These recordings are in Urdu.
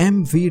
MV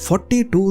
42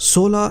16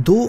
2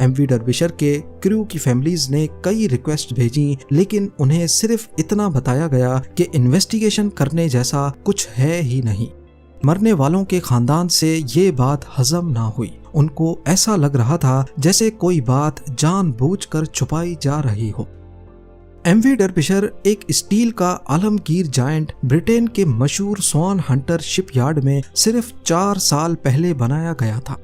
ایم وی ڈربشر کے کریو کی فیملیز نے کئی ریکویسٹ بھیجی، لیکن انہیں صرف اتنا بتایا گیا کہ انویسٹیگیشن کرنے جیسا کچھ ہے ہی نہیں۔ مرنے والوں کے خاندان سے یہ بات ہضم نہ ہوئی۔ ان کو ایسا لگ رہا تھا جیسے کوئی بات جان بوجھ کر چھپائی جا رہی ہو۔ ایم وی ڈربشر ایک اسٹیل کا عالمگیر جائنٹ برٹین کے مشہور سوان ہنٹر شپ یارڈ میں صرف 4 سال پہلے بنایا گیا تھا۔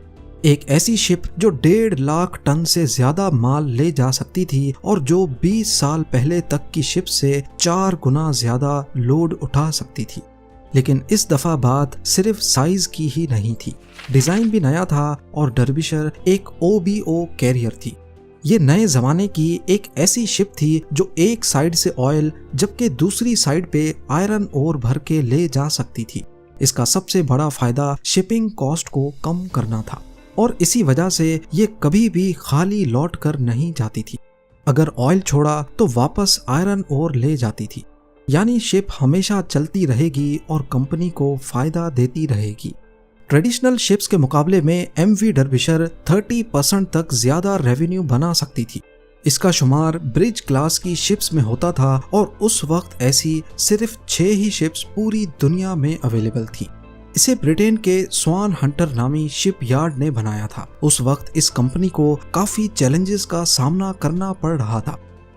ایک ایسی شپ جو 1.5 لاکھ ٹن سے زیادہ مال لے جا سکتی تھی اور جو 20 سال پہلے تک کی شپ سے 4 گنا زیادہ لوڈ اٹھا سکتی تھی۔ لیکن اس دفعہ بات صرف سائز کی ہی نہیں تھی، ڈیزائن بھی نیا تھا اور ڈربشر ایک OBO کیریئر تھی۔ یہ نئے زمانے کی ایک ایسی شپ تھی جو ایک سائیڈ سے آئل جبکہ دوسری سائیڈ پہ آئرن اور بھر کے لے جا سکتی تھی۔ اس کا سب سے بڑا فائدہ شپنگ کاسٹ کو کم کرنا تھا اور اسی وجہ سے یہ کبھی بھی خالی لوٹ کر نہیں جاتی تھی۔ اگر آئل چھوڑا تو واپس آئرن اور لے جاتی تھی، یعنی شپ ہمیشہ چلتی رہے گی اور کمپنی کو فائدہ دیتی رہے گی۔ ٹریڈیشنل شپس کے مقابلے میں ایم وی ڈربشر 30% تک زیادہ ریونیو بنا سکتی تھی۔ اس کا شمار برج کلاس کی شپس میں ہوتا تھا اور اس وقت ایسی صرف 6 ہی شپس پوری دنیا میں اویلیبل تھی۔ اسے برٹین کے سوان ہنٹر نامی شپ یارڈ نے بنایا تھا۔ اس وقت اس کمپنی کو کافی چیلنجز کا سامنا کرنا پڑ رہا تھا،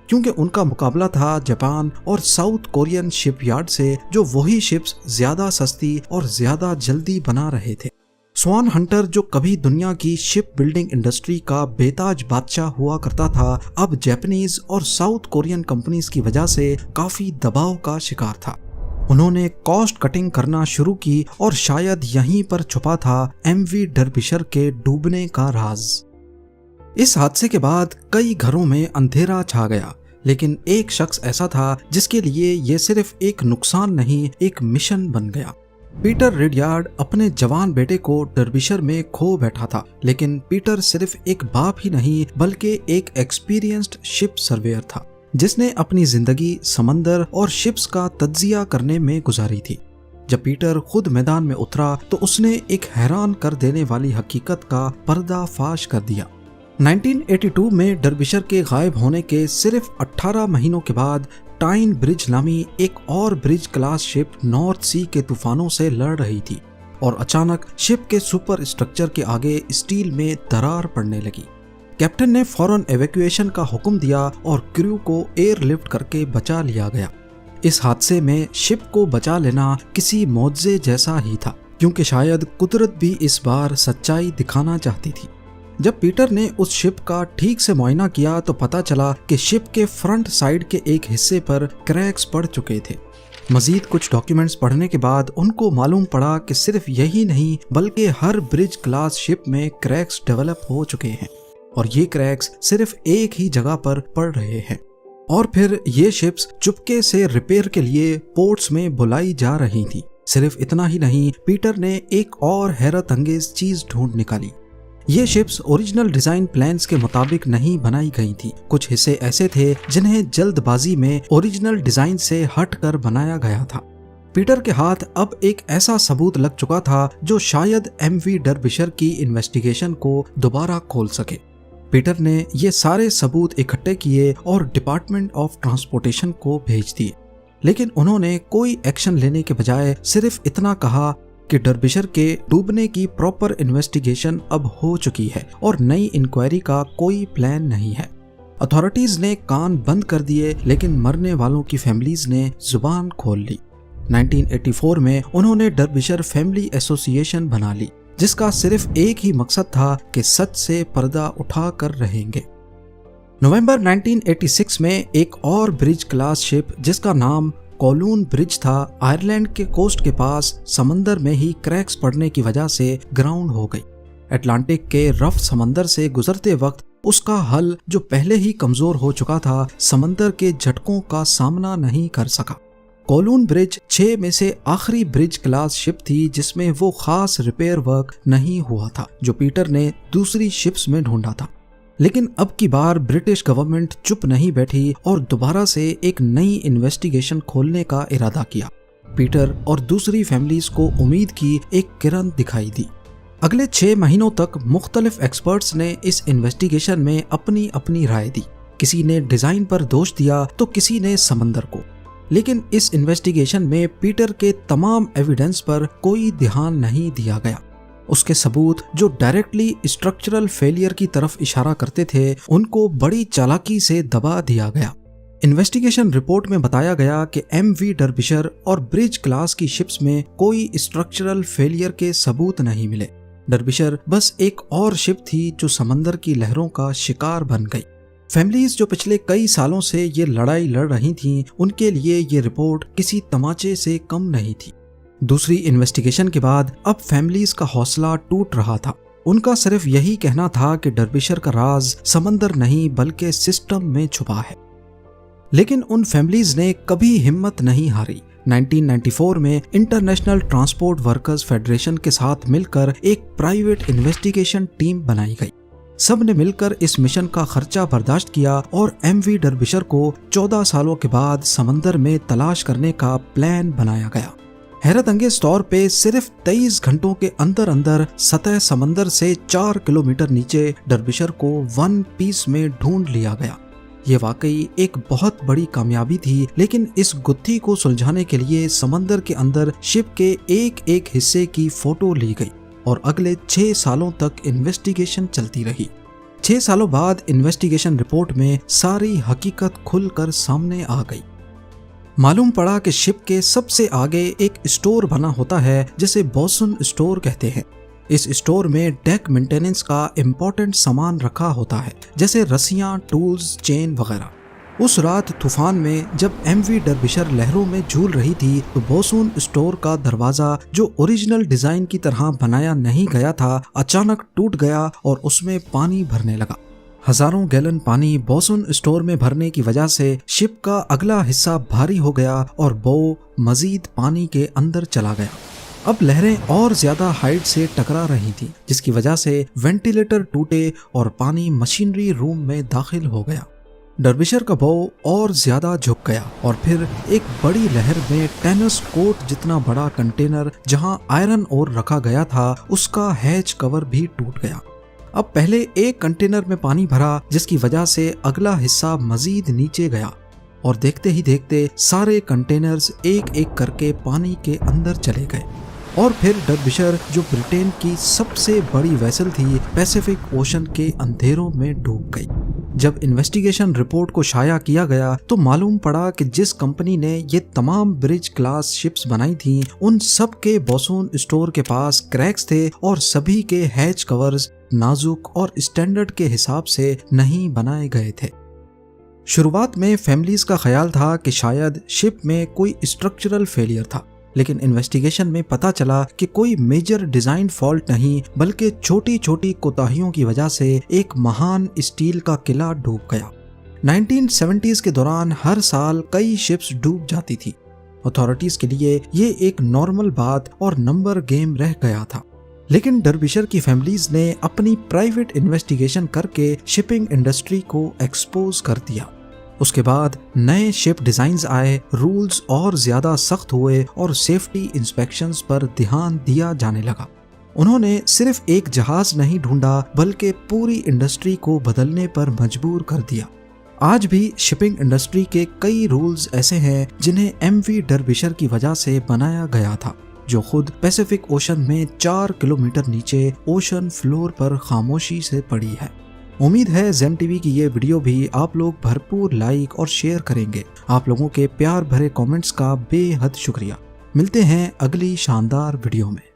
کیونکہ ان کا مقابلہ تھا جاپان اور ساؤتھ کورین شپ یارڈ سے جو وہی شپس زیادہ سستی اور زیادہ جلدی بنا رہے تھے۔ سوان ہنٹر جو کبھی دنیا کی شپ بلڈنگ انڈسٹری کا بے تاج بادشاہ ہوا کرتا تھا، اب جاپانیز اور ساؤتھ کورین کمپنیز کی وجہ سے کافی دباؤ کا شکار تھا۔ انہوں نے کاسٹ کٹنگ کرنا شروع کی اور شاید یہیں پر چھپا تھا ایم وی ڈربشر کے ڈوبنے کا راز۔ اس حادثے کے بعد کئی گھروں میں اندھیرا چھا گیا، لیکن ایک شخص ایسا تھا جس کے لیے یہ صرف ایک نقصان نہیں، ایک مشن بن گیا۔ پیٹر ریڈیارڈ اپنے جوان بیٹے کو ڈربشر میں کھو بیٹھا تھا، لیکن پیٹر صرف ایک باپ ہی نہیں بلکہ ایک ایکسپیرینسڈ شپ سرویئر تھا جس نے اپنی زندگی سمندر اور شپس کا تجزیہ کرنے میں گزاری تھی۔ جب پیٹر خود میدان میں اترا تو اس نے ایک حیران کر دینے والی حقیقت کا پردہ فاش کر دیا۔ 1982 میں ڈربشر کے غائب ہونے کے صرف 18 مہینوں کے بعد ٹائن برج نامی ایک اور برج کلاس شپ نارتھ سی کے طوفانوں سے لڑ رہی تھی اور اچانک شپ کے سپر اسٹرکچر کے آگے اسٹیل میں درار پڑنے لگی۔ کیپٹن نے فوراً ایویکویشن کا حکم دیا اور کریو کو ایئر لفٹ کر کے بچا لیا گیا۔ اس حادثے میں شپ کو بچا لینا کسی معجزے جیسا ہی تھا، کیونکہ شاید قدرت بھی اس بار سچائی دکھانا چاہتی تھی۔ جب پیٹر نے اس شپ کا ٹھیک سے معائنہ کیا تو پتا چلا کہ شپ کے فرنٹ سائیڈ کے ایک حصے پر کریکس پڑ چکے تھے۔ مزید کچھ ڈاکیومنٹس پڑھنے کے بعد ان کو معلوم پڑا کہ صرف یہی نہیں بلکہ ہر برج کلاس شپ میں کریکس ڈیولپ ہو چکے ہیں، اور یہ کریکس صرف ایک ہی جگہ پر پڑ رہے ہیں۔ اور پھر یہ شپس چپکے سے ریپیئر کے لیے پورٹس میں بلائی جا رہی تھی۔ صرف اتنا ہی نہیں، پیٹر نے ایک اور حیرت انگیز چیز ڈھونڈ نکالی۔ یہ شپس اوریجنل ڈیزائن پلانز کے مطابق نہیں بنائی گئی تھی۔ کچھ حصے ایسے تھے جنہیں جلد بازی میں اوریجنل ڈیزائن سے ہٹ کر بنایا گیا تھا۔ پیٹر کے ہاتھ اب ایک ایسا ثبوت لگ چکا تھا جو شاید ایم وی ڈربشر کی انویسٹیگیشن کو دوبارہ کھول سکے۔ پیٹر نے یہ سارے ثبوت اکٹھے کیے اور ڈپارٹمنٹ آف ٹرانسپورٹیشن کو بھیج دیے، لیکن انہوں نے کوئی ایکشن لینے کے بجائے صرف اتنا کہا کہ ڈربشر کے ڈوبنے کی پراپر انویسٹیگیشن اب ہو چکی ہے اور نئی انکوائری کا کوئی پلان نہیں ہے۔ اتھارٹیز نے کان بند کر دیے، لیکن مرنے والوں کی فیملیز نے زبان کھول لی۔ 1984 میں انہوں نے ڈربشر فیملی ایسوسی ایشن بنا لی، جس کا صرف ایک ہی مقصد تھا کہ سچ سے پردہ اٹھا کر رہیں گے۔ نومبر 1986 میں ایک اور برج کلاس شپ جس کا نام کولون برج تھا، آئرلینڈ کے کوسٹ کے پاس سمندر میں ہی کریکس پڑنے کی وجہ سے گراؤنڈ ہو گئی۔ اٹلانٹک کے رف سمندر سے گزرتے وقت اس کا حل جو پہلے ہی کمزور ہو چکا تھا، سمندر کے جھٹکوں کا سامنا نہیں کر سکا۔ کولون برج 6 میں سے آخری برج کلاس شپ تھی جس میں وہ خاص ریپیئر ورک نہیں ہوا تھا جو پیٹر نے دوسری شپس میں ڈھونڈا تھا۔ لیکن اب کی بار برٹش گورنمنٹ چپ نہیں بیٹھی اور دوبارہ سے ایک نئی انویسٹیگیشن کھولنے کا ارادہ کیا۔ پیٹر اور دوسری فیملیز کو امید کی ایک کرن دکھائی دی۔ اگلے 6 مہینوں تک مختلف ایکسپرٹس نے اس انویسٹیگیشن میں اپنی اپنی رائے دی. کسی نے ڈیزائن پر دوش دیا تو کسی نے سمندر کو. لیکن اس انویسٹیگیشن میں پیٹر کے تمام ایویڈنس پر کوئی دھیان نہیں دیا گیا. اس کے ثبوت جو ڈائریکٹلی اسٹرکچرل فیلئر کی طرف اشارہ کرتے تھے ان کو بڑی چالاکی سے دبا دیا گیا. انویسٹیگیشن رپورٹ میں بتایا گیا کہ ایم وی ڈربشر اور برج کلاس کی شپس میں کوئی اسٹرکچرل فیلئر کے ثبوت نہیں ملے. ڈربشر بس ایک اور شپ تھی جو سمندر کی لہروں کا شکار بن گئی. فیملیز جو پچھلے کئی سالوں سے یہ لڑائی لڑ رہی تھیں ان کے لیے یہ رپورٹ کسی تماچے سے کم نہیں تھی. دوسری انویسٹیگیشن کے بعد اب فیملیز کا حوصلہ ٹوٹ رہا تھا. ان کا صرف یہی کہنا تھا کہ ڈربشر کا راز سمندر نہیں بلکہ سسٹم میں چھپا ہے. لیکن ان فیملیز نے کبھی ہمت نہیں ہاری. 1994 میں انٹرنیشنل ٹرانسپورٹ ورکرز فیڈریشن کے ساتھ مل کر ایک پرائیویٹ انویسٹیگیشن ٹیم بنائی گئی. سب نے مل کر اس مشن کا خرچہ برداشت کیا اور ایم وی ڈربشر کو 14 سالوں کے بعد سمندر میں تلاش کرنے کا پلان بنایا گیا. حیرت انگیز طور پہ صرف 23 گھنٹوں کے اندر اندر سطح سمندر سے 4 کلومیٹر نیچے ڈربشر کو ون پیس میں ڈھونڈ لیا گیا. یہ واقعی ایک بہت بڑی کامیابی تھی. لیکن اس گتھی کو سلجھانے کے لیے سمندر کے اندر شپ کے ایک ایک حصے کی فوٹو لی گئی اور اگلے 6 سالوں تک انویسٹیگیشن چلتی رہی. 6 سالوں بعد انویسٹیگیشن رپورٹ میں ساری حقیقت کھل کر سامنے آ گئی. معلوم پڑا کہ شپ کے سب سے آگے ایک اسٹور بنا ہوتا ہے جسے بوسن اسٹور کہتے ہیں. اس اسٹور میں ڈیک مینٹیننس کا امپورٹنٹ سامان رکھا ہوتا ہے جیسے رسیاں، ٹولز، چین وغیرہ. اس رات طوفان میں جب ایم وی ڈربشر لہروں میں جھول رہی تھی تو بوسون اسٹور کا دروازہ جو اوریجنل ڈیزائن کی طرح بنایا نہیں گیا تھا اچانک ٹوٹ گیا اور اس میں پانی بھرنے لگا. ہزاروں گیلن پانی بوسون اسٹور میں بھرنے کی وجہ سے شپ کا اگلا حصہ بھاری ہو گیا اور بو مزید پانی کے اندر چلا گیا. اب لہریں اور زیادہ ہائٹ سے ٹکرا رہی تھیں جس کی وجہ سے وینٹیلیٹر ٹوٹے اور پانی مشینری روم میں داخل ہو گیا. ڈربشر کا بو اور زیادہ جھک گیا اور پھر ایک بڑی لہر میں ٹینس کورٹ جتنا بڑا کنٹینر جہاں آئرن اور رکھا گیا تھا اس کا ہیچ کور بھی ٹوٹ گیا. اب پہلے ایک کنٹینر میں پانی بھرا جس کی وجہ سے اگلا حصہ مزید نیچے گیا اور دیکھتے ہی دیکھتے سارے کنٹینرز ایک ایک کر کے پانی کے اندر چلے گئے. اور پھر ڈربشر جو برٹین کی سب سے بڑی ویسل تھی پیسیفک اوشن کے اندھیروں میں ڈوب گئی. جب انویسٹیگیشن رپورٹ کو شائع کیا گیا تو معلوم پڑا کہ جس کمپنی نے یہ تمام برج کلاس شپس بنائی تھیں ان سب کے بوسون اسٹور کے پاس کریکس تھے اور سبھی کے ہیچ کورز نازک اور اسٹینڈرڈ کے حساب سے نہیں بنائے گئے تھے. شروعات میں فیملیز کا خیال تھا کہ شاید شپ میں کوئی اسٹرکچرل فیلئر تھا لیکن انویسٹیگیشن میں پتا چلا کہ کوئی میجر ڈیزائن فالٹ نہیں بلکہ چھوٹی چھوٹی کوتاہیوں کی وجہ سے ایک مہان اسٹیل کا قلعہ ڈوب گیا. 1970s کے دوران ہر سال کئی شپس ڈوب جاتی تھی. اتھارٹیز کے لیے یہ ایک نارمل بات اور نمبر گیم رہ گیا تھا. لیکن ڈربشر کی فیملیز نے اپنی پرائیویٹ انویسٹیگیشن کر کے شپنگ انڈسٹری کو ایکسپوز کر دیا. اس کے بعد نئے شپ ڈیزائنز آئے، رولز اور زیادہ سخت ہوئے اور سیفٹی انسپیکشنز پر دھیان دیا جانے لگا. انہوں نے صرف ایک جہاز نہیں ڈھونڈا بلکہ پوری انڈسٹری کو بدلنے پر مجبور کر دیا. آج بھی شپنگ انڈسٹری کے کئی رولز ایسے ہیں جنہیں ایم وی ڈربشر کی وجہ سے بنایا گیا تھا جو خود پیسیفک اوشن میں 4 کلومیٹر نیچے اوشن فلور پر خاموشی سے پڑی ہے. امید ہے زین ٹی وی کی یہ ویڈیو بھی آپ لوگ بھرپور لائک اور شیئر کریں گے. آپ لوگوں کے پیار بھرے کامنٹس کا بے حد شکریہ. ملتے ہیں اگلی شاندار ویڈیو میں.